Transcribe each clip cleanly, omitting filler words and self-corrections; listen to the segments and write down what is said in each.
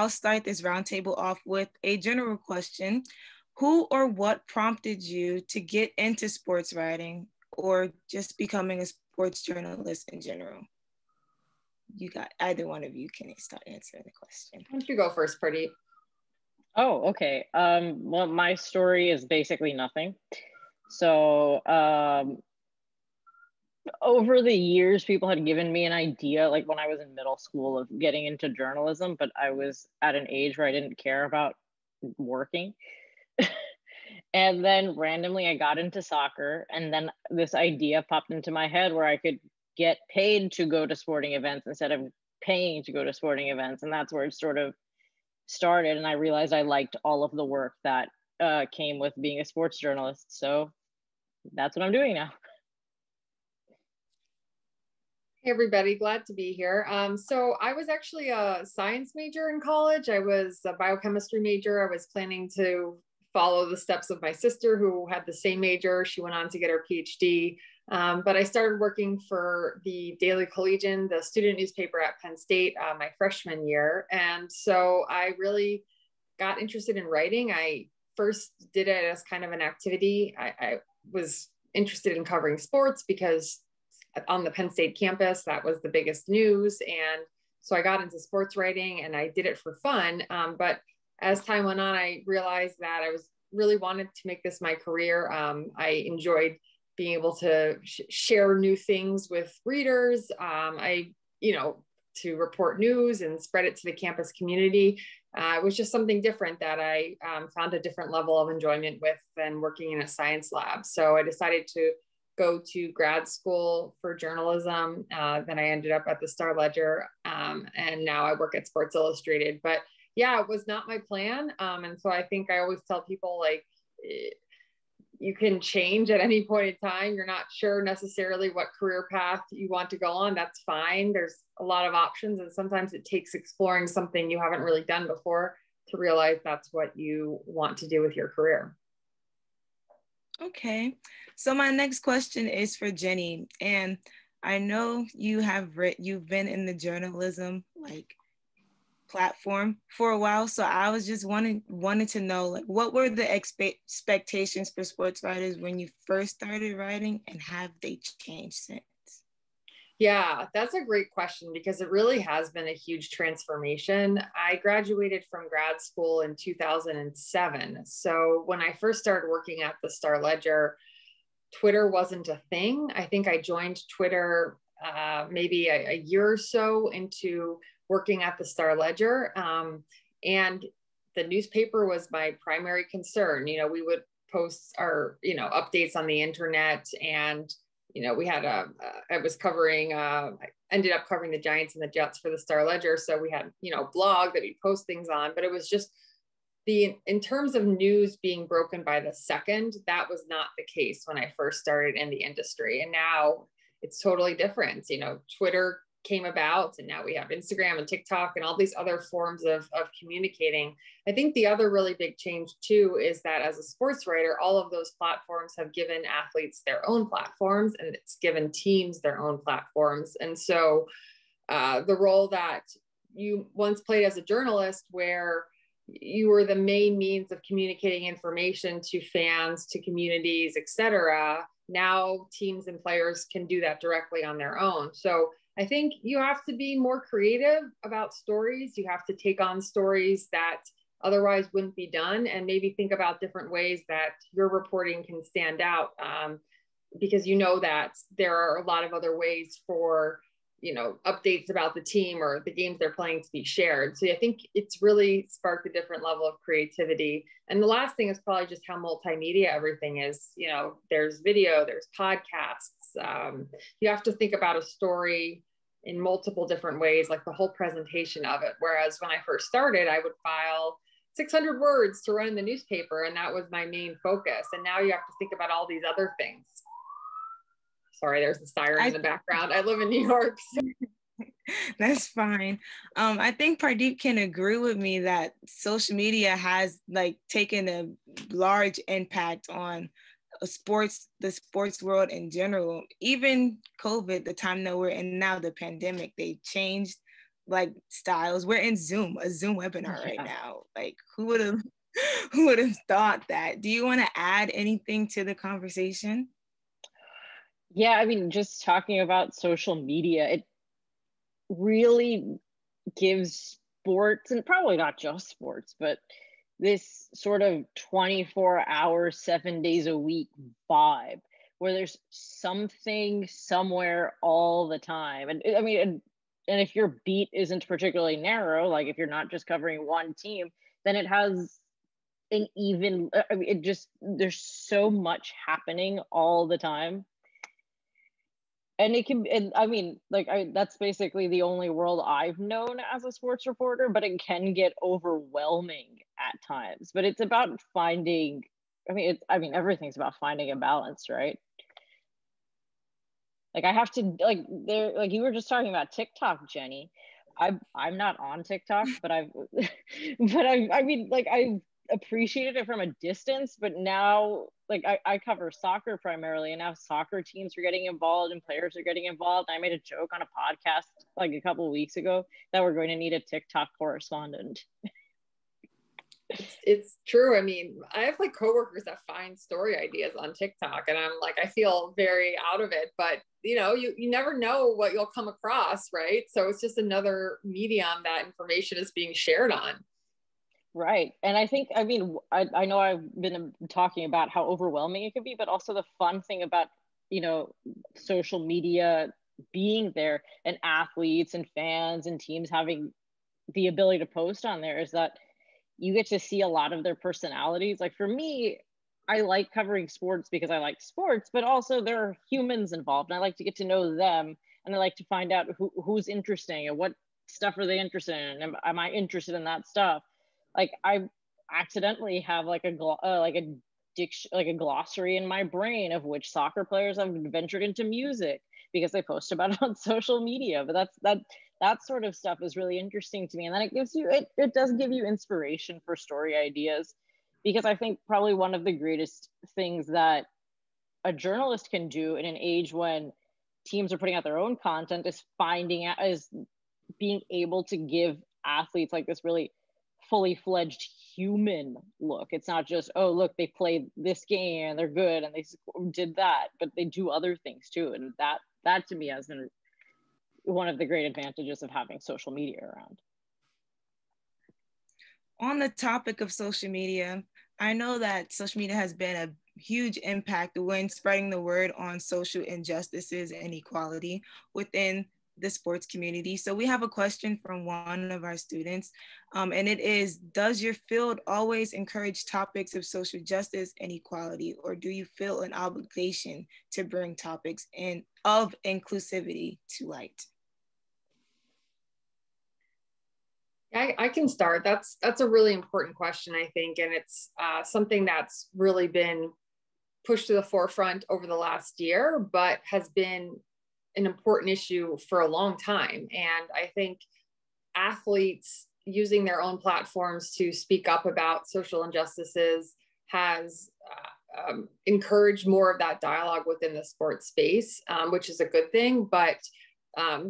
I'll start this roundtable off with a general question. Who or what prompted you to get into sports writing or just becoming a sports journalist in general? You got either one of you can start answering the question. Why don't you go first, Pardeep? Oh, okay. Well, my story is basically nothing. So over the years, people had given me an idea, like when I was in middle school, of getting into journalism, but I was at an age where I didn't care about working. And then randomly I got into soccer, and then this idea popped into my head where I could get paid to go to sporting events instead of paying to go to sporting events. And that's where it sort of started. And I realized I liked all of the work that came with being a sports journalist. So that's what I'm doing now. Hey everybody, glad to be here. So I was actually a science major in college. I was a biochemistry major. I was planning to follow the steps of my sister who had the same major. She went on to get her PhD. But I started working for the Daily Collegian, the student newspaper at Penn State, my freshman year. And so I really got interested in writing. I first did it as kind of an activity. I was interested in covering sports because on the Penn State campus, that was the biggest news. And so I got into sports writing and I did it for fun. But as time went on, I realized that I was really wanted to make this my career. I enjoyed being able to share new things with readers. To report news and spread it to the campus community. It was just something different that I found a different level of enjoyment with than working in a science lab. So I decided to go to grad school for journalism. Then I ended up at the Star Ledger, and now I work at Sports Illustrated. But yeah, it was not my plan. And so I think I always tell people, like, you can change at any point in time. You're not sure necessarily what career path you want to go on. That's fine. There's a lot of options. And sometimes it takes exploring something you haven't really done before to realize that's what you want to do with your career. Okay, so my next question is for Jenny, and I know you've been in the journalism platform for a while, so I was just wanted to know, like, what were the expectations for sports writers when you first started writing, and have they changed since? Yeah, that's a great question because it really has been a huge transformation. I graduated from grad school in 2007. So when I first started working at the Star Ledger, Twitter wasn't a thing. I think I joined Twitter maybe a year or so into working at the Star Ledger. And the newspaper was my primary concern. You know, we would post our, updates on the internet, and we had I was covering, I ended up covering the Giants and the Jets for the Star Ledger. So we had, blog that we post things on, but it was just in terms of news being broken by the second, that was not the case when I first started in the industry. And now it's totally different. Twitter came about, and now we have Instagram and TikTok and all these other forms of communicating. I think the other really big change too is that as a sports writer, all of those platforms have given athletes their own platforms, and it's given teams their own platforms. And so the role that you once played as a journalist, where you were the main means of communicating information to fans, to communities, etc., now teams and players can do that directly on their own. So I think you have to be more creative about stories. You have to take on stories that otherwise wouldn't be done, and maybe think about different ways that your reporting can stand out, because that there are a lot of other ways for updates about the team or the games they're playing to be shared. So I think it's really sparked a different level of creativity. And the last thing is probably just how multimedia everything is. There's video, there's podcasts. You have to think about a story in multiple different ways, like the whole presentation of it. Whereas when I first started, I would file 600 words to run in the newspaper, and that was my main focus. And now you have to think about all these other things. Sorry, there's a siren in the background. I live in New York. So. That's fine. I think Pardeep can agree with me that social media has taken a large impact on the sports world in general. Even COVID, the time that we're in now, the pandemic, they changed like styles. We're in Zoom, a Zoom webinar right Yeah. now. Like who would have thought that? Do you want to add anything to the conversation? Yeah, I mean, just talking about social media, it really gives sports, and probably not just sports, but this sort of 24-hour, 7 days a week vibe where there's something somewhere all the time. And I mean, and if your beat isn't particularly narrow, like if you're not just covering one team, then it has an even, I mean, it just, there's so much happening all the time. And it can, and I mean, like, that's basically the only world I've known as a sports reporter, but it can get overwhelming at times. But it's about finding, I mean, everything's about finding a balance, right? Like I have to, like, there, like you were just talking about TikTok, Jenny. I'm not on TikTok, but I mean, like I appreciated it from a distance, but now, like I cover soccer primarily, and now soccer teams are getting involved and players are getting involved. I made a joke on a podcast like a couple of weeks ago that we're going to need a TikTok correspondent. It's true. I mean, I have like coworkers that find story ideas on TikTok, and I'm like, I feel very out of it, but you never know what you'll come across, right? So it's just another medium that information is being shared on. Right. And I think, I mean, I know I've been talking about how overwhelming it can be, but also the fun thing about, social media being there and athletes and fans and teams having the ability to post on there is that you get to see a lot of their personalities. Like for me, I like covering sports because I like sports, but also there are humans involved, and I like to get to know them, and I like to find out who's interesting and what stuff are they interested in, and am I interested in that stuff? Like I accidentally have like a glossary in my brain of which soccer players have ventured into music because they post about it on social media. But that sort of stuff is really interesting to me. And then it does give you inspiration for story ideas, because I think probably one of the greatest things that a journalist can do in an age when teams are putting out their own content is being able to give athletes like this really fully fledged human look. It's not just, oh, look, they played this game and they're good and they did that, but they do other things too. And that to me has been one of the great advantages of having social media around. On the topic of social media, I know that social media has been a huge impact when spreading the word on social injustices and equality within the sports community. So we have a question from one of our students, and it is, does your field always encourage topics of social justice and equality, or do you feel an obligation to bring topics of inclusivity to light? I can start. That's a really important question, I think, and it's something that's really been pushed to the forefront over the last year, but has been an important issue for a long time. And I think athletes using their own platforms to speak up about social injustices has encouraged more of that dialogue within the sports space, which is a good thing. But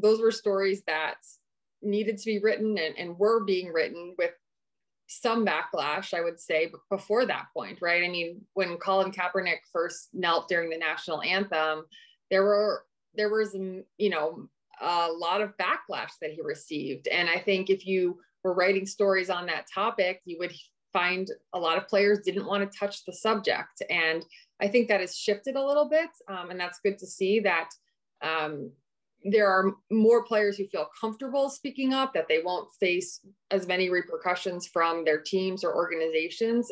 those were stories that needed to be written and were being written with some backlash, I would say, before that point, right? I mean, when Colin Kaepernick first knelt during the national anthem, there was a lot of backlash that he received. And I think if you were writing stories on that topic, you would find a lot of players didn't want to touch the subject. And I think that has shifted a little bit. And that's good to see that there are more players who feel comfortable speaking up, that they won't face as many repercussions from their teams or organizations.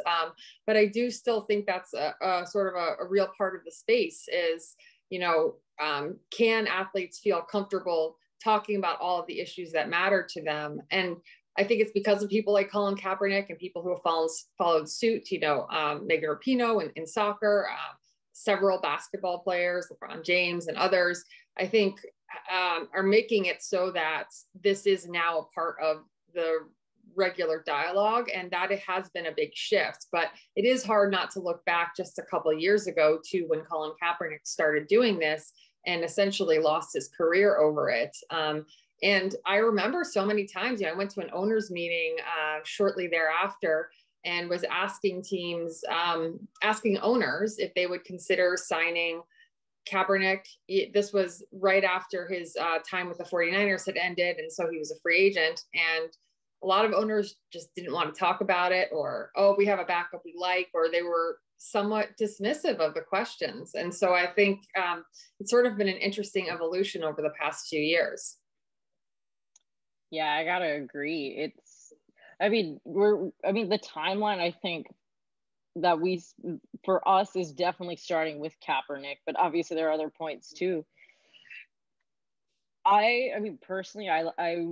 But I do still think that's a sort of a real part of the space is, can athletes feel comfortable talking about all of the issues that matter to them? And I think it's because of people like Colin Kaepernick and people who have followed suit, Megan Rapinoe in soccer, several basketball players, LeBron James and others, I think are making it so that this is now a part of the regular dialogue, and that it has been a big shift. But it is hard not to look back just a couple of years ago to when Colin Kaepernick started doing this and essentially lost his career over it. And I remember so many times, I went to an owners meeting shortly thereafter and was asking teams, asking owners if they would consider signing Kaepernick. This was right after his time with the 49ers had ended. And so he was a free agent. And a lot of owners just didn't want to talk about it, or, oh, we have a backup we like, or they were somewhat dismissive of the questions. And so I think it's sort of been an interesting evolution over the past 2 years. Yeah, I gotta agree. The timeline, I think, that for us is definitely starting with Kaepernick, but obviously there are other points too. Personally, I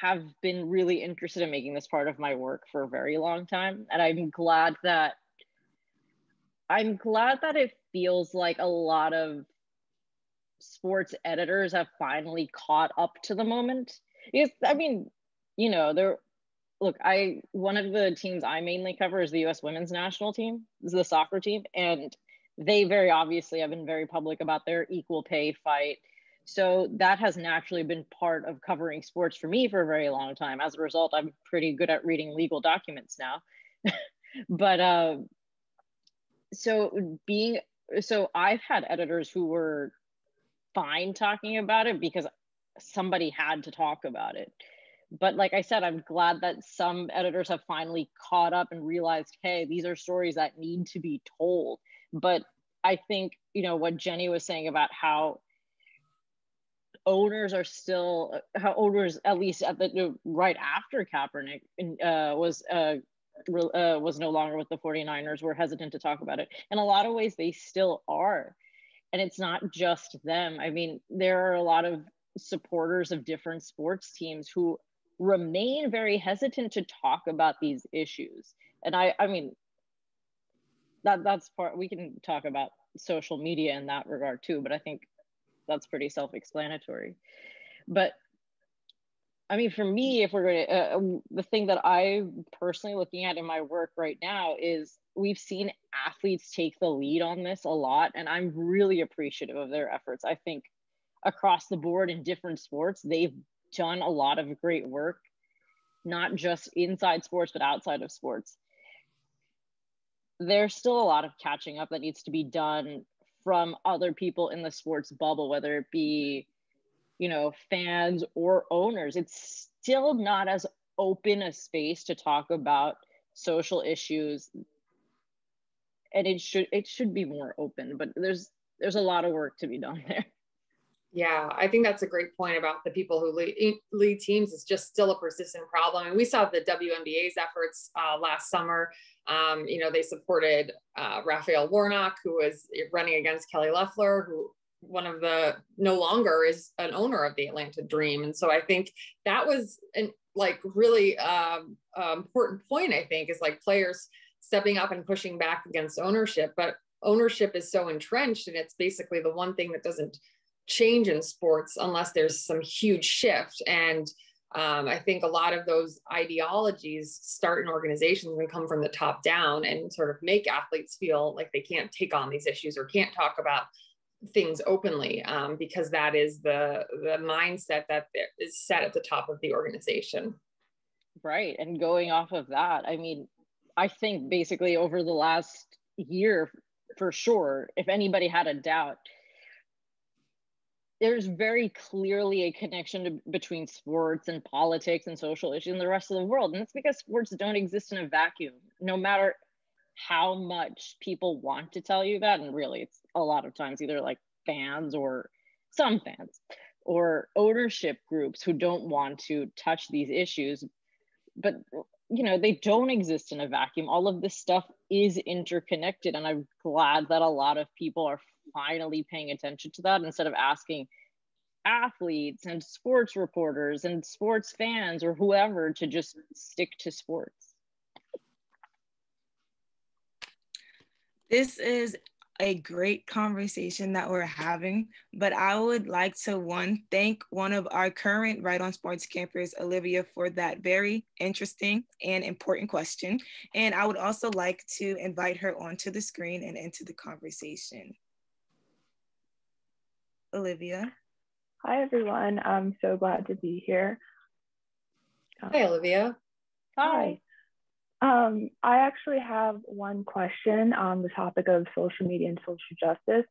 have been really interested in making this part of my work for a very long time. And I'm glad that it feels like a lot of sports editors have finally caught up to the moment. One of the teams I mainly cover is the US women's national team, is the soccer team. And they very obviously have been very public about their equal pay fight. So that has naturally been part of covering sports for me for a very long time. As a result, I'm pretty good at reading legal documents now. But so I've had editors who were fine talking about it because somebody had to talk about it. But like I said, I'm glad that some editors have finally caught up and realized, hey, these are stories that need to be told. But I think, what Jenny was saying about how owners, at least right after Kaepernick was no longer with the 49ers, were hesitant to talk about it. In a lot of ways, they still are. And it's not just them. There are a lot of supporters of different sports teams who remain very hesitant to talk about these issues. And that's part, we can talk about social media in that regard too, but I think that's pretty self-explanatory. But for me, if we're going to, the thing that I'm personally looking at in my work right now is we've seen athletes take the lead on this a lot, and I'm really appreciative of their efforts. I think across the board in different sports, they've done a lot of great work, not just inside sports, but outside of sports. There's still a lot of catching up that needs to be done from other people in the sports bubble, whether it be, fans or owners. It's still not as open a space to talk about social issues. And it should be more open, but there's a lot of work to be done there. Yeah, I think that's a great point about the people who lead teams. It's just still a persistent problem. And we saw the WNBA's efforts last summer. They supported Raphael Warnock, who was running against Kelly Loeffler, who no longer is an owner of the Atlanta Dream. And so I think that was really important point, I think, is like players stepping up and pushing back against ownership. But ownership is so entrenched, and it's basically the one thing that doesn't change in sports unless there's some huge shift. And I think a lot of those ideologies start in organizations and come from the top down and sort of make athletes feel like they can't take on these issues or can't talk about things openly, because that is the mindset that is set at the top of the organization. Right. And going off of that, I think basically over the last year, for sure, if anybody had a doubt, there's very clearly a connection between sports and politics and social issues in the rest of the world. And it's because sports don't exist in a vacuum, no matter how much people want to tell you that. And really, it's a lot of times either like fans or some fans or ownership groups who don't want to touch these issues. But, they don't exist in a vacuum. All of this stuff is interconnected. And I'm glad that a lot of people are finally paying attention to that instead of asking athletes and sports reporters and sports fans or whoever to just stick to sports. This is a great conversation that we're having, but I would like to thank one of our current Right on Sports campers, Olivia, for that very interesting and important question. And I would also like to invite her onto the screen and into the conversation. Olivia. Hi, everyone. I'm so glad to be here. Hi, Olivia. Hi. I actually have one question on the topic of social media and social justice.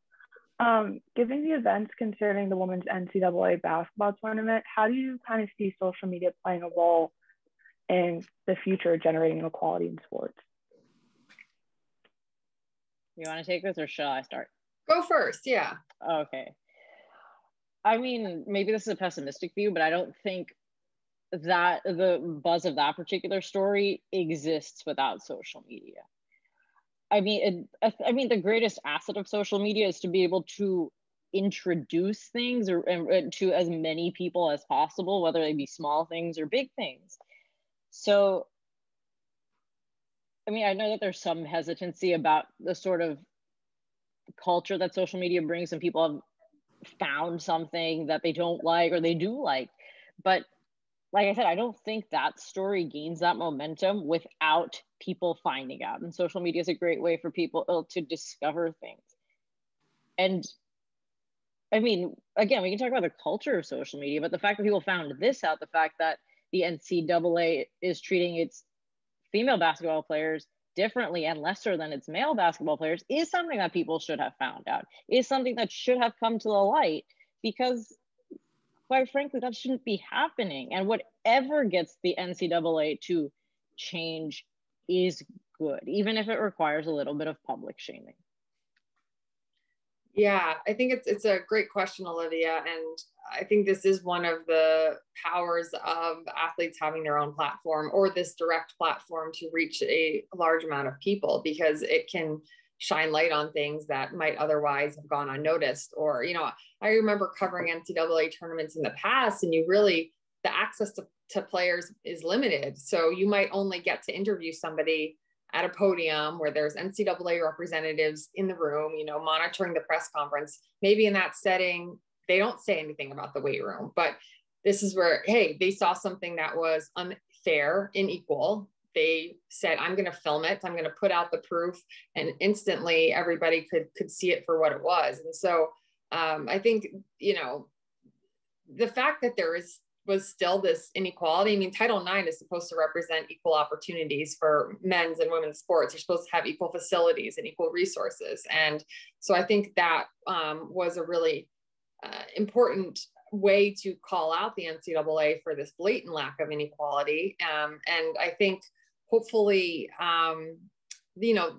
Given the events concerning the women's NCAA basketball tournament, how do you kind of see social media playing a role in the future generating equality in sports? You want to take this or shall I start? Go first, yeah. Okay. I mean, maybe this is a pessimistic view, but I don't think that the buzz of that particular story exists without social media. I mean, the greatest asset of social media is to be able to introduce things to as many people as possible, whether they be small things or big things. So, I mean, I know that there's some hesitancy about the sort of culture that social media brings, and people have found something that they don't like or they do like. But like I said, I don't think that story gains that momentum without people finding out. And social media is a great way for people to discover things. And I mean, again, we can talk about the culture of social media, but the fact that people found this out, the fact that the NCAA is treating its female basketball players differently and lesser than its male basketball players is something that people should have found out, is something that should have come to the light, because quite frankly, that shouldn't be happening. And whatever gets the NCAA to change is good, even if it requires a little bit of public shaming. Yeah, I think it's a great question, Olivia. And I think this is one of the powers of athletes having their own platform, or this direct platform to reach a large amount of people, because it can shine light on things that might otherwise have gone unnoticed. Or, you know, I remember covering NCAA tournaments in the past, and the access to players is limited. So you might only get to interview somebody at a podium where there's NCAA representatives in the room, you know, monitoring the press conference. Maybe in that setting, they don't say anything about the weight room, but this is where, hey, they saw something that was unfair, unequal. They said, I'm going to film it. I'm going to put out the proof, and instantly everybody could see it for what it was. And so I think, you know, the fact that was still this inequality. I mean, Title IX is supposed to represent equal opportunities for men's and women's sports. You're supposed to have equal facilities and equal resources. And so I think that was a really important way to call out the NCAA for this blatant lack of inequality. And I think hopefully, you know,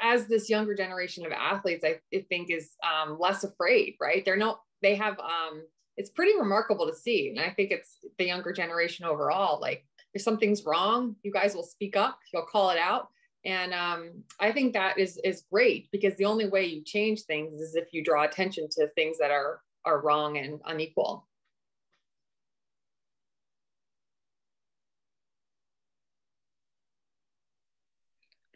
as this younger generation of athletes, I think is less afraid, right? They have, it's pretty remarkable to see. And I think it's the younger generation overall, like if something's wrong, you guys will speak up, you'll call it out. And I think that is great, because the only way you change things is if you draw attention to things that are wrong and unequal.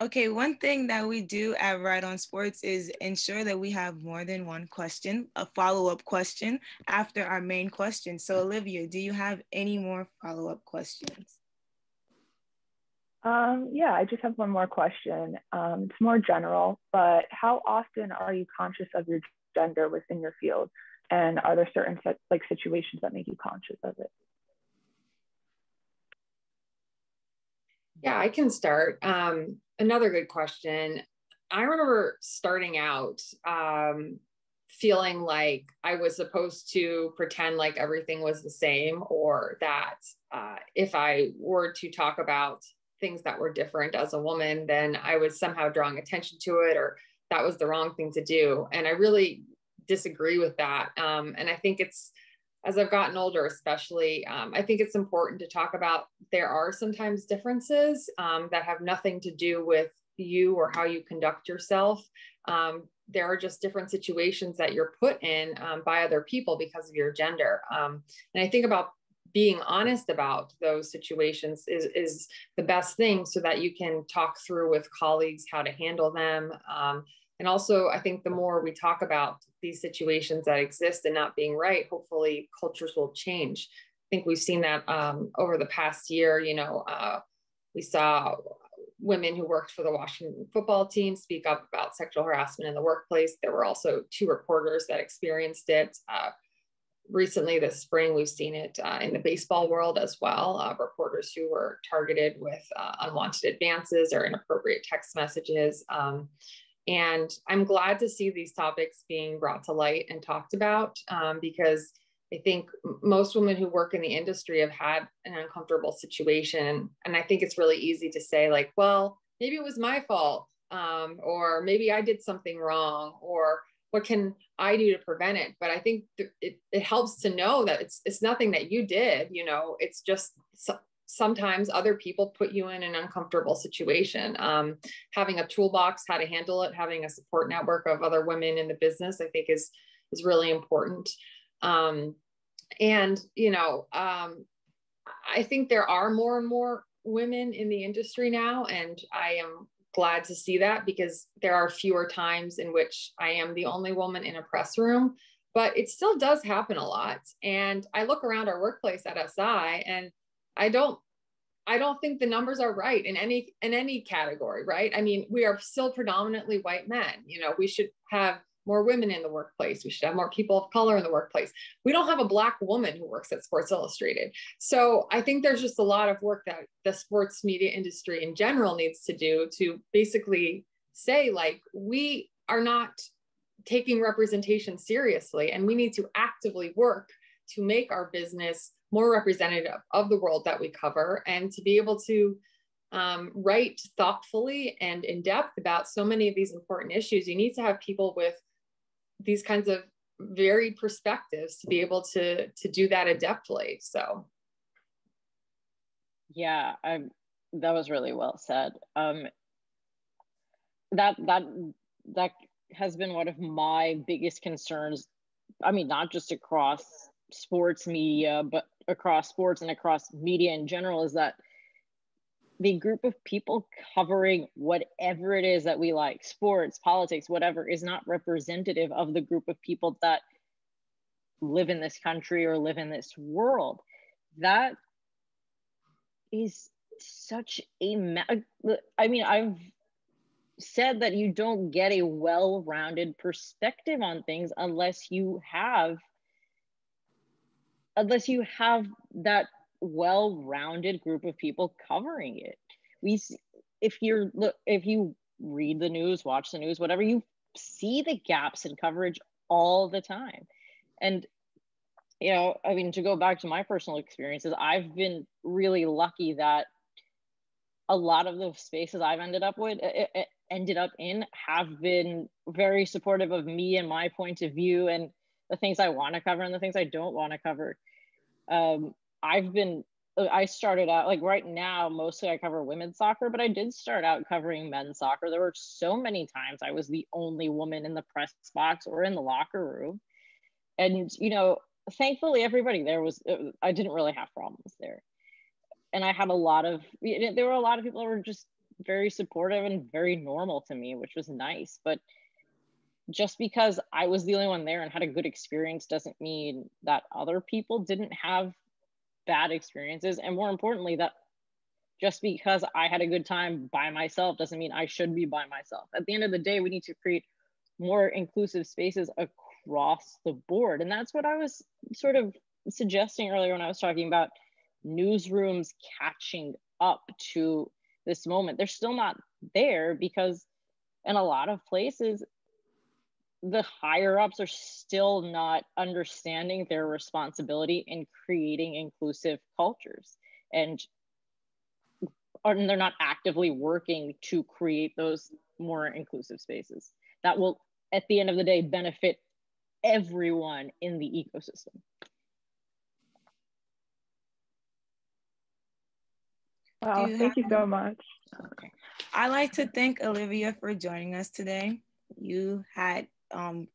Okay, one thing that we do at Right on Sports is ensure that we have more than one question, a follow-up question after our main question. So Olivia, do you have any more follow-up questions? Yeah, I just have one more question. It's more general, but how often are you conscious of your gender within your field? And are there certain situations that make you conscious of it? Yeah, I can start. Another good question. I remember starting out feeling like I was supposed to pretend like everything was the same, or that if I were to talk about things that were different as a woman, then I was somehow drawing attention to it, or that was the wrong thing to do. And I really disagree with that. And I think as I've gotten older, especially, I think it's important to talk about there are sometimes differences that have nothing to do with you or how you conduct yourself. There are just different situations that you're put in by other people because of your gender. And I think about being honest about those situations is the best thing, so that you can talk through with colleagues how to handle them. And also, I think the more we talk about these situations that exist and not being right, hopefully cultures will change. I think we've seen that over the past year. You know, we saw women who worked for the Washington football team speak up about sexual harassment in the workplace. There were also 2 reporters that experienced it. recently this spring, we've seen it in the baseball world as well, reporters who were targeted with unwanted advances or inappropriate text messages. And I'm glad to see these topics being brought to light and talked about, because I think most women who work in the industry have had an uncomfortable situation. And I think it's really easy to say, like, well, maybe it was my fault, or maybe I did something wrong, or what can I do to prevent it? But I think it helps to know that it's nothing that you did, you know, it's just sometimes other people put you in an uncomfortable situation. Having a toolbox, how to handle it, having a support network of other women in the business, I think is really important. And, you know, I think there are more and more women in the industry now, and I am glad to see that, because there are fewer times in which I am the only woman in a press room, but it still does happen a lot. And I look around our workplace at SI, and I don't think the numbers are right in any category, right? I mean, we are still predominantly white men. You know, we should have more women in the workplace. We should have more people of color in the workplace. We don't have a Black woman who works at Sports Illustrated. So I think there's just a lot of work that the sports media industry in general needs to do to basically say, like, we are not taking representation seriously, and we need to actively work to make our business more representative of the world that we cover, and to be able to write thoughtfully and in depth about so many of these important issues. You need to have people with these kinds of varied perspectives to be able to do that adeptly. So yeah, that was really well said. That has been one of my biggest concerns. I mean, not just across sports media, but across sports and across media in general, is that the group of people covering whatever it is that we like, sports, politics, whatever, is not representative of the group of people that live in this country or live in this world. That is such a, I mean, I've said that you don't get a well-rounded perspective on things unless you have that well-rounded group of people covering it. If you read the news, watch the news, whatever, you see the gaps in coverage all the time. And, you know, I mean, to go back to my personal experiences, I've been really lucky that a lot of the spaces I've ended up in have been very supportive of me and my point of view and the things I want to cover and the things I don't want to cover. I started out, like, right now, mostly I cover women's soccer, but I did start out covering men's soccer. There were so many times I was the only woman in the press box or in the locker room. And, you know, thankfully everybody there I didn't really have problems there. And I had there were a lot of people that were just very supportive and very normal to me, which was nice. But just because I was the only one there and had a good experience doesn't mean that other people didn't have bad experiences. And more importantly, that just because I had a good time by myself doesn't mean I should be by myself. At the end of the day, we need to create more inclusive spaces across the board. And that's what I was sort of suggesting earlier when I was talking about newsrooms catching up to this moment. They're still not there because in a lot of places, the higher ups are still not understanding their responsibility in creating inclusive cultures, and they're not actively working to create those more inclusive spaces that will, at the end of the day, benefit everyone in the ecosystem. Wow, thank you so much. Okay. I'd like to thank Olivia for joining us today. You had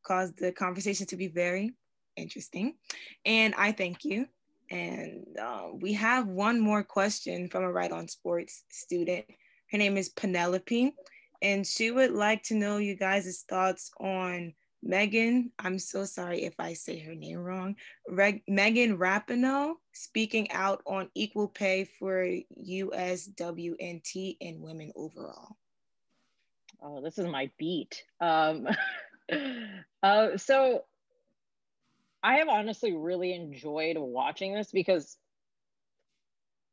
caused the conversation to be very interesting, and I thank you. And we have one more question from a Right on Sports student. Her name is Penelope, and she would like to know you guys' thoughts on Megan, I'm so sorry if I say her name wrong, Megan Rapinoe speaking out on equal pay for USWNT and women overall. Oh, this is my beat. So I have honestly really enjoyed watching this because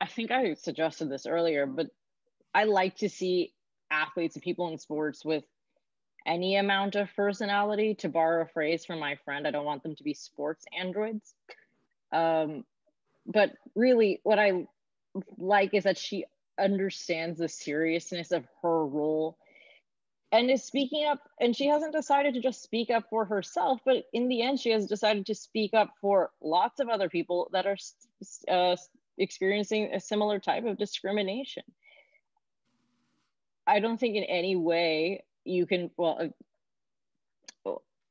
I think I suggested this earlier, but I like to see athletes and people in sports with any amount of personality. To borrow a phrase from my friend, I don't want them to be sports androids. But really, what I like is that she understands the seriousness of her role and is speaking up. And she hasn't decided to just speak up for herself, but in the end, she has decided to speak up for lots of other people that are experiencing a similar type of discrimination. I don't think in any way you can, well,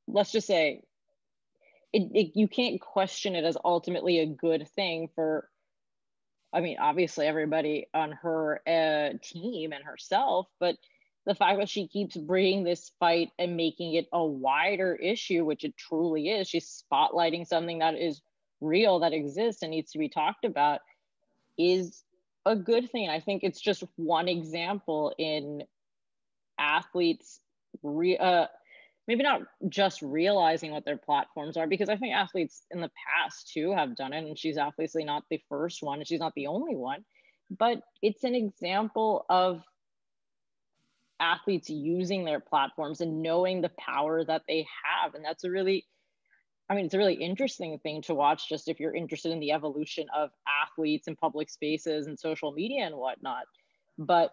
let's just say, you can't question it as ultimately a good thing for, I mean, obviously everybody on her team and herself, but the fact that she keeps bringing this fight and making it a wider issue, which it truly is, she's spotlighting something that is real, that exists and needs to be talked about, is a good thing. I think it's just one example in athletes maybe not just realizing what their platforms are, because I think athletes in the past too have done it, and she's obviously not the first one, and she's not the only one, but it's an example of athletes using their platforms and knowing the power that they have. And that's a really, I mean, it's a really interesting thing to watch, just if you're interested in the evolution of athletes and public spaces and social media and whatnot. But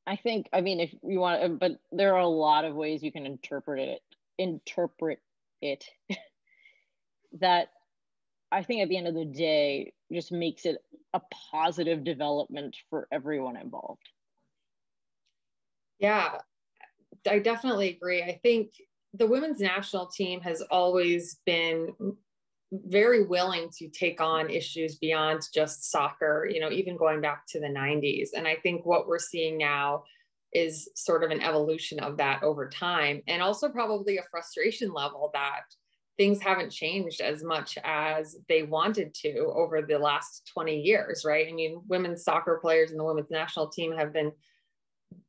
I think, I mean, if you want, but there are a lot of ways you can interpret it that I think at the end of the day just makes it a positive development for everyone involved. Yeah, I definitely agree. I think the women's national team has always been very willing to take on issues beyond just soccer, you know, even going back to the 90s. And I think what we're seeing now is sort of an evolution of that over time, and also probably a frustration level that things haven't changed as much as they wanted to over the last 20 years, right? I mean, women's soccer players and the women's national team have been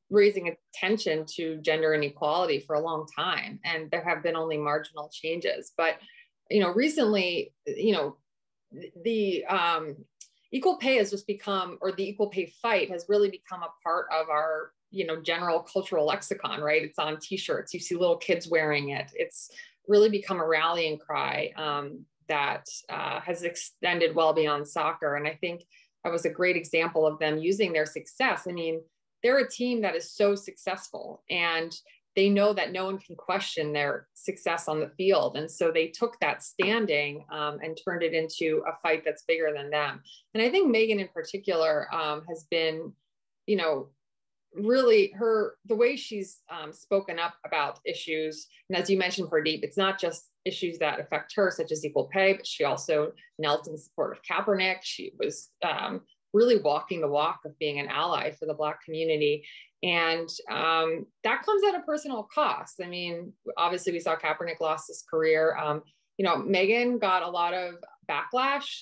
raising attention to gender inequality for a long time, and there have been only marginal changes. But you know, recently, you know, the equal pay has just become, or the equal pay fight has really become a part of our, you know, general cultural lexicon, right? It's on t-shirts, you see little kids wearing it. It's really become a rallying cry that has extended well beyond soccer. And I think that was a great example of them using their success. I mean, they're a team that is so successful, and they know that no one can question their success on the field. And so they took that standing and turned it into a fight that's bigger than them. And I think Megan in particular has been, you know, really the way she's spoken up about issues. And as you mentioned, Pardeep, it's not just issues that affect her, such as equal pay, but she also knelt in support of Kaepernick. She was really walking the walk of being an ally for the Black community. And that comes at a personal cost. I mean, obviously we saw Kaepernick lost his career. You know, Megan got a lot of backlash.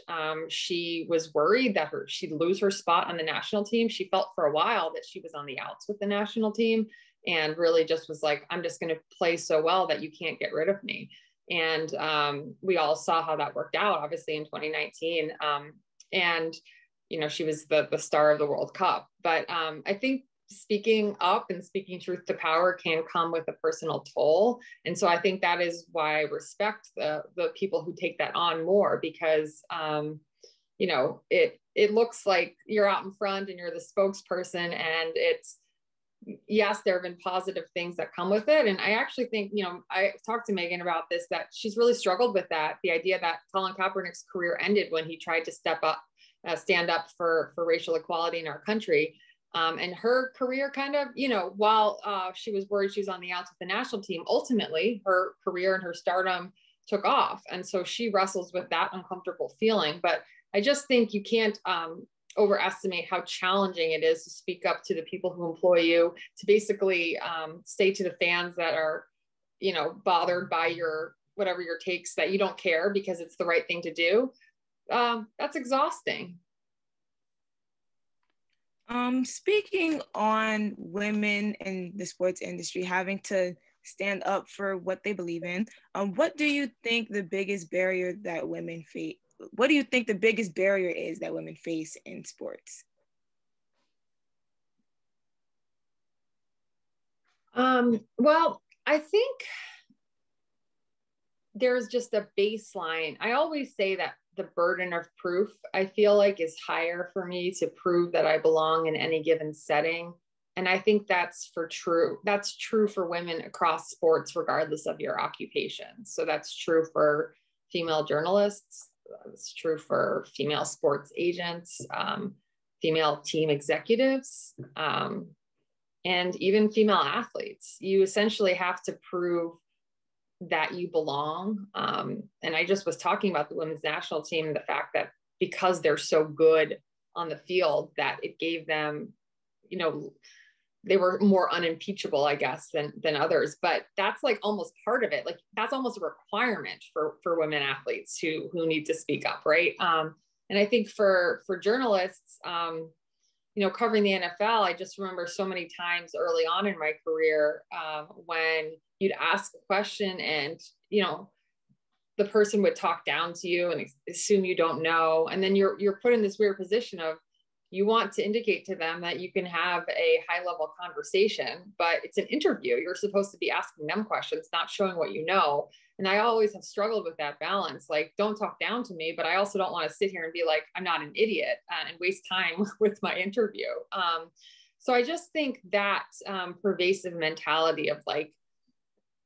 She was worried that she'd lose her spot on the national team. She felt for a while that she was on the outs with the national team, and really just was like, I'm just going to play so well that you can't get rid of me. And we all saw how that worked out, obviously, in 2019. And, you know, she was the star of the World Cup. But I think speaking up and speaking truth to power can come with a personal toll. And so I think that is why I respect the people who take that on more, because, you know, it looks like you're out in front and you're the spokesperson, and it's, yes, there have been positive things that come with it. And I actually think, you know, I talked to Megan about this, that she's really struggled with that. The idea that Colin Kaepernick's career ended when he tried to stand up for racial equality in our country. And her career kind of, you know, while she was worried she was on the outs with the national team, ultimately her career and her stardom took off. And so she wrestles with that uncomfortable feeling. But I just think you can't overestimate how challenging it is to speak up to the people who employ you, to basically say to the fans that are, you know, bothered by whatever your takes, that you don't care because it's the right thing to do. That's exhausting. Speaking on women in the sports industry having to stand up for what they believe in. What do you think the biggest barrier that women face? What do you think the biggest barrier is that women face in sports? Well, I think there's just a baseline. I always say that the burden of proof, I feel like, is higher for me to prove that I belong in any given setting. And I think that's true for women across sports, regardless of your occupation. So that's true for female journalists. It's true for female sports agents, female team executives, and even female athletes. You essentially have to prove that you belong. And I just was talking about the women's national team, the fact that because they're so good on the field, that it gave them, you know, they were more unimpeachable, I guess, than others. But that's like almost part of it. Like that's almost a requirement for women athletes who need to speak up, right? And I think for journalists, you know, covering the NFL, I just remember so many times early on in my career when you'd ask a question and, you know, the person would talk down to you and assume you don't know. And then you're put in this weird position of, you want to indicate to them that you can have a high level conversation, but it's an interview. You're supposed to be asking them questions, not showing what you know. And I always have struggled with that balance. Like, don't talk down to me, but I also don't want to sit here and be like, I'm not an idiot and waste time with my interview. So I just think that pervasive mentality of like,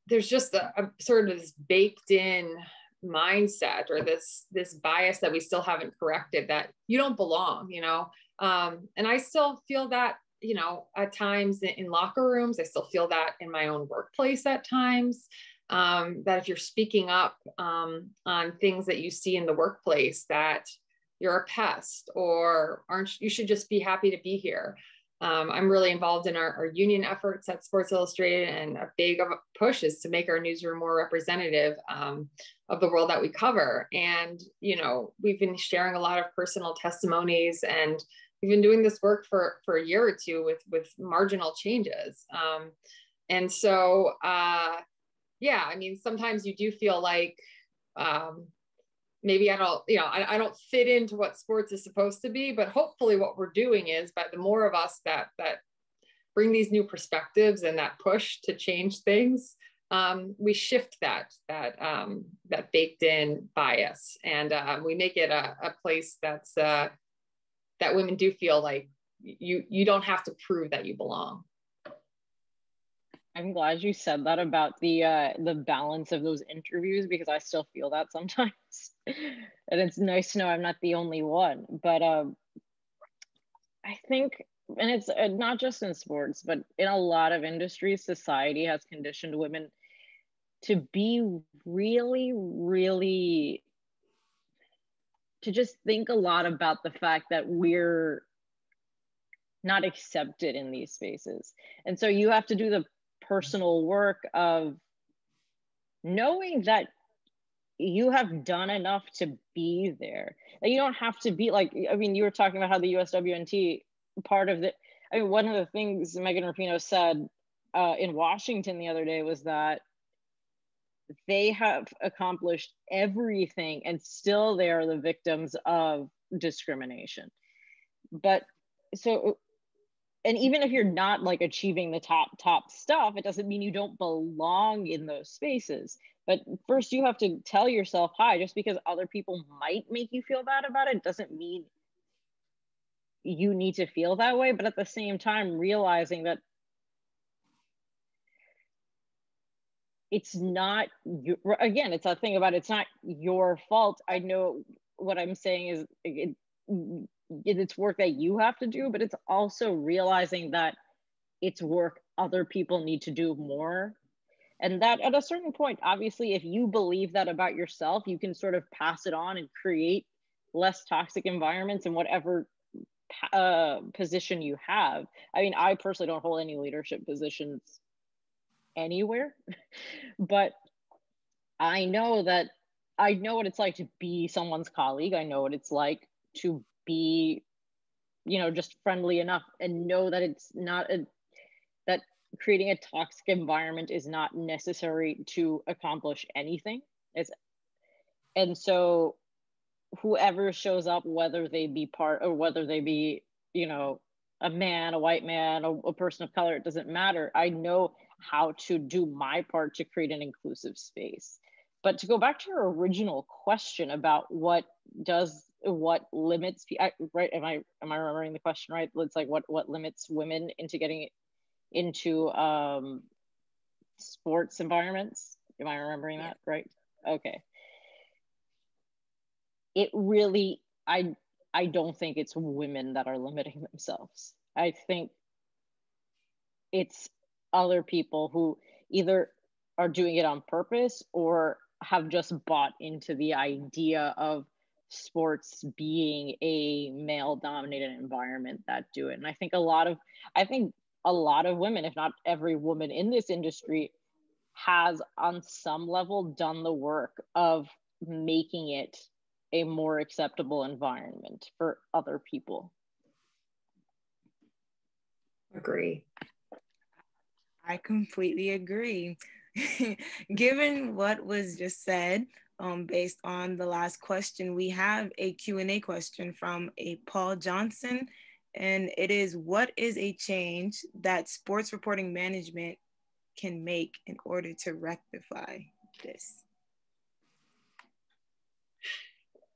there's just a sort of this baked in mindset or this bias that we still haven't corrected, that you don't belong, you know? And I still feel that, you know, at times in locker rooms. I still feel that in my own workplace at times, that if you're speaking up on things that you see in the workplace, that you're a pest or you should just be happy to be here. I'm really involved in our union efforts at Sports Illustrated, and a big push is to make our newsroom more representative of the world that we cover. And, you know, we've been sharing a lot of personal testimonies, and we've been doing this work for a year or two with marginal changes. And so, yeah, I mean, sometimes you do feel like, maybe I don't fit into what sports is supposed to be, but hopefully what we're doing is, by the more of us that bring these new perspectives and that push to change things, we shift that baked in bias, and we make it a place that's that women do feel like you don't have to prove that you belong. I'm glad you said that about the balance of those interviews, because I still feel that sometimes. And it's nice to know I'm not the only one. But I think, and it's not just in sports, but in a lot of industries, society has conditioned women to be really, really, to just think a lot about the fact that we're not accepted in these spaces. And so you have to do the personal work of knowing that you have done enough to be there. That you don't have to be like, I mean, you were talking about how the USWNT part of the, I mean, one of the things Megan Rapinoe said in Washington the other day was that they have accomplished everything and still they are the victims of discrimination. But so, and even if you're not like achieving the top stuff, it doesn't mean you don't belong in those spaces. But first you have to tell yourself, hi, just because other people might make you feel bad about it doesn't mean you need to feel that way. But at the same time, realizing that it's not, again, it's a thing about it's not your fault. I know what I'm saying is it's work that you have to do, but it's also realizing that it's work other people need to do more. And that at a certain point, obviously, if you believe that about yourself, you can sort of pass it on and create less toxic environments in whatever position you have. I mean, I personally don't hold any leadership positions anywhere, but I know what it's like to be someone's colleague. I know what it's like to be, you know, just friendly enough, and know that it's not that creating a toxic environment is not necessary to accomplish anything. And so whoever shows up, whether they be part or whether they be, you know, a man, a white man, a person of color, it doesn't matter. I know how to do my part to create an inclusive space. But to go back to your original question about what limits, right? Am I remembering the question right? It's like what limits women into getting into sports environments? Am I remembering that right? Okay. It really, I don't think it's women that are limiting themselves. I think it's other people who either are doing it on purpose or have just bought into the idea of sports being a male dominated environment that do it. And I think a lot of women, if not every woman in this industry, has on some level done the work of making it a more acceptable environment for other people. Agree. I completely agree. Given what was just said, based on the last question, we have a Q&A question from a Paul Johnson, and it is, what is a change that sports reporting management can make in order to rectify this?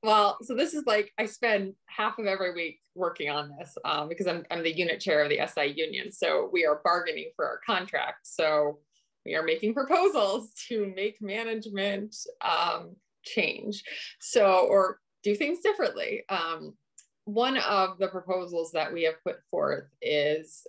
Well, so this is like, I spend half of every week working on this because I'm the unit chair of the SI union. So we are bargaining for our contract. So we are making proposals to make management change. So, or do things differently. One of the proposals that we have put forth is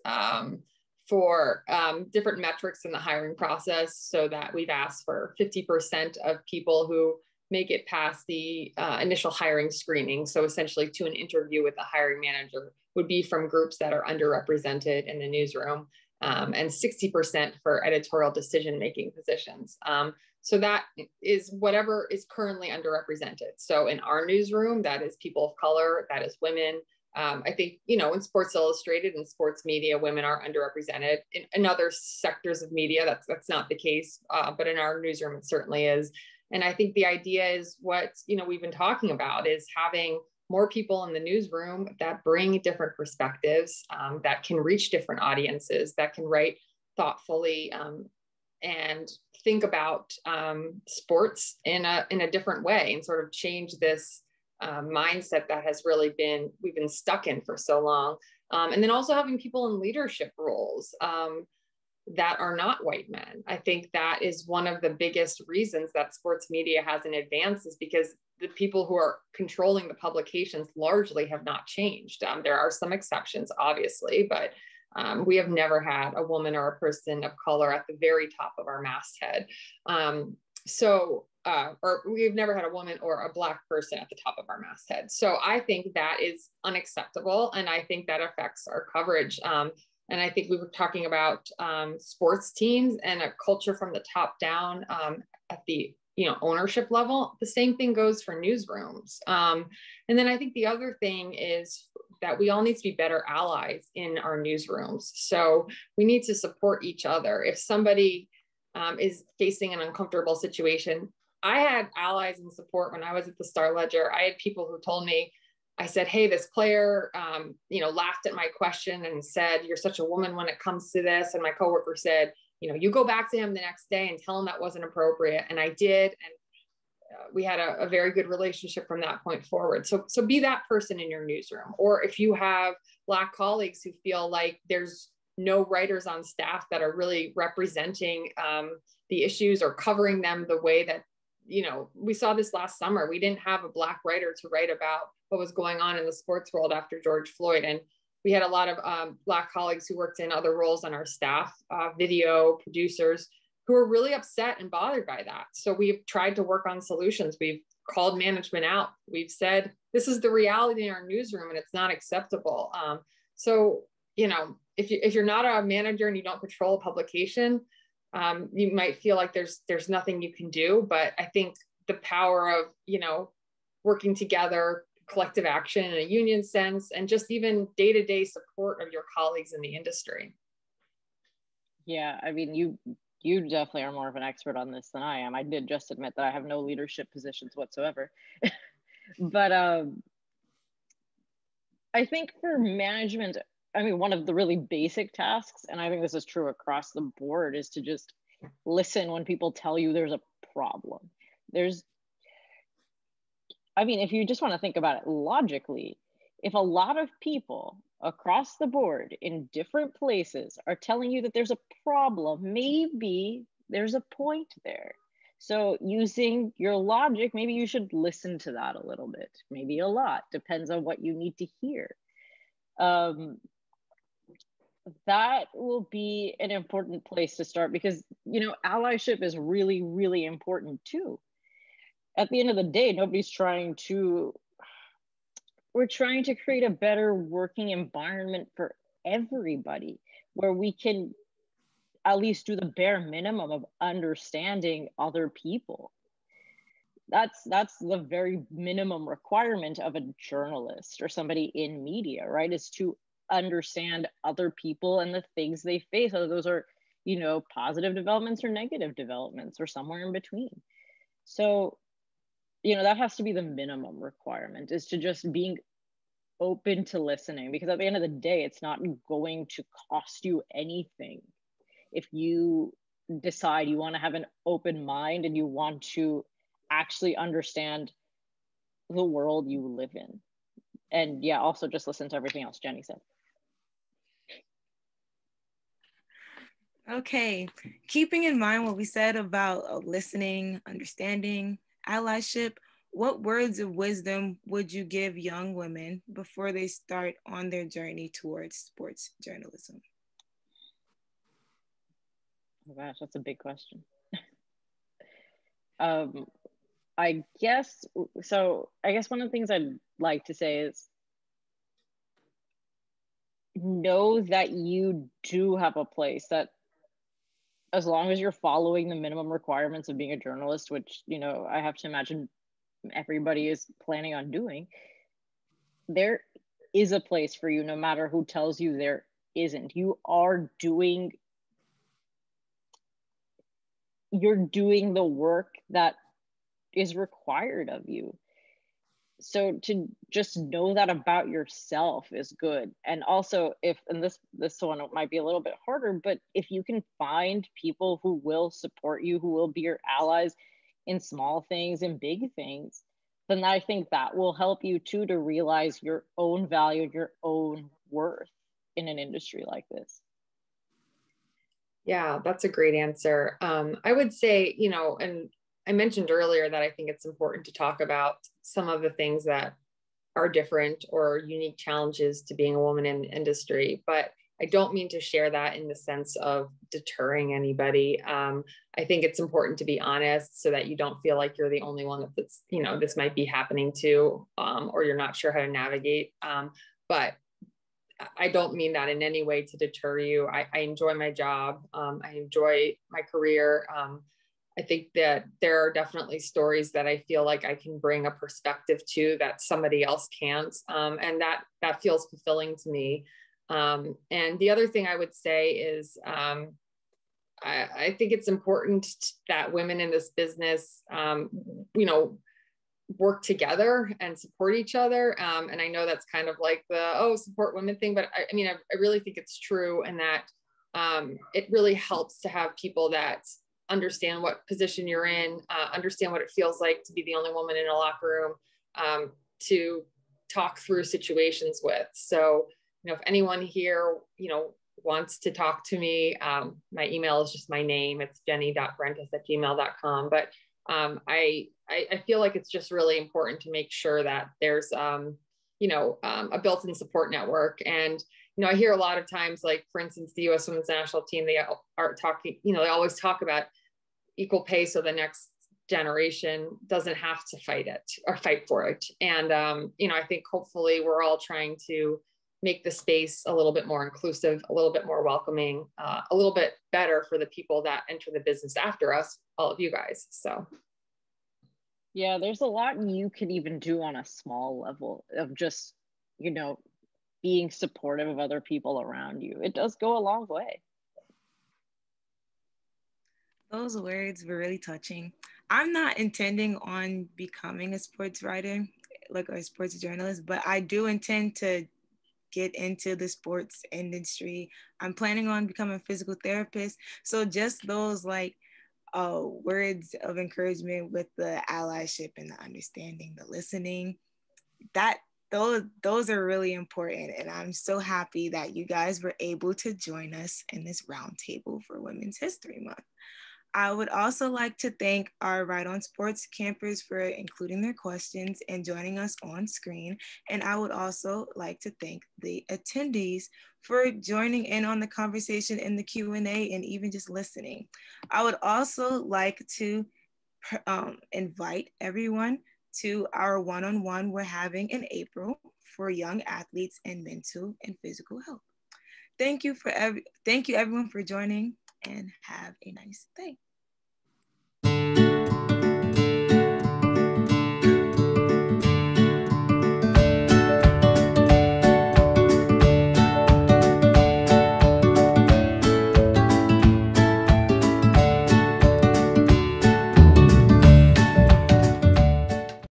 for different metrics in the hiring process, so that we've asked for 50% of people who make it past the initial hiring screening. So essentially to an interview with the hiring manager would be from groups that are underrepresented in the newsroom, and 60% for editorial decision-making positions. So that is whatever is currently underrepresented. So in our newsroom, that is people of color, that is women. I think, you know, in Sports Illustrated and sports media, women are underrepresented. In other sectors of media, that's not the case, but in our newsroom, it certainly is. And I think the idea is what, you know, we've been talking about is having more people in the newsroom that bring different perspectives, that can reach different audiences, that can write thoughtfully and think about sports in a different way, and sort of change this mindset that has really we've been stuck in for so long. And then also having people in leadership roles that are not white men. I think that is one of the biggest reasons that sports media hasn't advanced, is because the people who are controlling the publications largely have not changed. There are some exceptions, obviously, but we have never had a woman or a person of color at the very top of our masthead. Or we've never had a woman or a Black person at the top of our masthead. So I think that is unacceptable. And I think that affects our coverage. And I think we were talking about sports teams and a culture from the top down at the ownership level. The same thing goes for newsrooms. And then I think the other thing is that we all need to be better allies in our newsrooms. So we need to support each other. If somebody is facing an uncomfortable situation, I had allies in support when I was at the Star Ledger. I had people who told me, I said, hey, this player, laughed at my question and said, you're such a woman when it comes to this. And my coworker said, you go back to him the next day and tell him that wasn't appropriate. And I did. And we had a very good relationship from that point forward. So be that person in your newsroom. Or if you have Black colleagues who feel like there's no writers on staff that are really representing the issues or covering them the way that, we saw this last summer. We didn't have a Black writer to write about what was going on in the sports world after George Floyd. And we had a lot of Black colleagues who worked in other roles on our staff, video producers, who were really upset and bothered by that. So we've tried to work on solutions. We've called management out. We've said, this is the reality in our newsroom and it's not acceptable. If you're not a manager and you don't control a publication, you might feel like there's nothing you can do. But I think the power of, working together, collective action in a union sense, and just even day-to-day support of your colleagues in the industry. Yeah, I mean, you definitely are more of an expert on this than I am. I did just admit that I have no leadership positions whatsoever. But I think for management, I mean, one of the really basic tasks, and I think this is true across the board, is to just listen when people tell you there's a problem. I mean, if you just want to think about it logically, if a lot of people across the board in different places are telling you that there's a problem, maybe there's a point there. So using your logic, maybe you should listen to that a little bit, maybe a lot, depends on what you need to hear. That will be an important place to start, because, you know, allyship is really, really important too. At the end of the day, we're trying to create a better working environment for everybody, where we can at least do the bare minimum of understanding other people. That's the very minimum requirement of a journalist or somebody in media, right? Is to understand other people and the things they face, whether those are, you know, positive developments or negative developments or somewhere in between. So, you know, that has to be the minimum requirement, is to just being open to listening, because at the end of the day, it's not going to cost you anything if you decide you want to have an open mind and you want to actually understand the world you live in. And yeah, also just listen to everything else Jenny said. Okay, keeping in mind what we said about listening, understanding, allyship, what words of wisdom would you give young women before they start on their journey towards sports journalism? Oh gosh, that's a big question. I guess one of the things I'd like to say is, know that you do have a place, that as long as you're following the minimum requirements of being a journalist, which, you know, I have to imagine everybody is planning on doing, there is a place for you, no matter who tells you there isn't. You're doing the work that is required of you. So to just know that about yourself is good. And also, and this one might be a little bit harder, but if you can find people who will support you, who will be your allies in small things and big things, then I think that will help you too, to realize your own value, your own worth in an industry like this. Yeah, that's a great answer. I would say, you know, and I mentioned earlier that I think it's important to talk about some of the things that are different or unique challenges to being a woman in industry, but I don't mean to share that in the sense of deterring anybody. I think it's important to be honest, so that you don't feel like you're the only one that's, you know, this might be happening to, or you're not sure how to navigate. But I don't mean that in any way to deter you. I enjoy my job. I enjoy my career. I think that there are definitely stories that I feel like I can bring a perspective to that somebody else can't. And that feels fulfilling to me. And the other thing I would say is, I think it's important that women in this business, you know, work together and support each other. And I know that's kind of like the, support women thing, but I mean, I really think it's true, and that it really helps to have people that understand what position you're in, understand what it feels like to be the only woman in a locker room, to talk through situations with. So, you know, if anyone here, you know, wants to talk to me, my email is just my name. It's jenny.vrentas@gmail.com. But I feel like it's just really important to make sure that there's, you know, a built-in support network. And, you know, I hear a lot of times, like, for instance, the U.S. women's national team, they are talking, you know, they always talk about equal pay, so the next generation doesn't have to fight it or fight for it. And, you know, I think hopefully we're all trying to make the space a little bit more inclusive, a little bit more welcoming, a little bit better for the people that enter the business after us, all of you guys. So. Yeah, there's a lot you can even do on a small level of just, you know, being supportive of other people around you. It does go a long way. Those words were really touching. I'm not intending on becoming a sports writer, like a sports journalist, but I do intend to get into the sports industry. I'm planning on becoming a physical therapist. So just those like words of encouragement with the allyship and the understanding, the listening, that those are really important. And I'm so happy that you guys were able to join us in this roundtable for Women's History Month. I would also like to thank our Right on Sports campers for including their questions and joining us on screen. And I would also like to thank the attendees for joining in on the conversation in the Q&A and even just listening. I would also like to invite everyone to our one-on-one we're having in April for young athletes and mental and physical health. Thank you everyone for joining and have a nice day.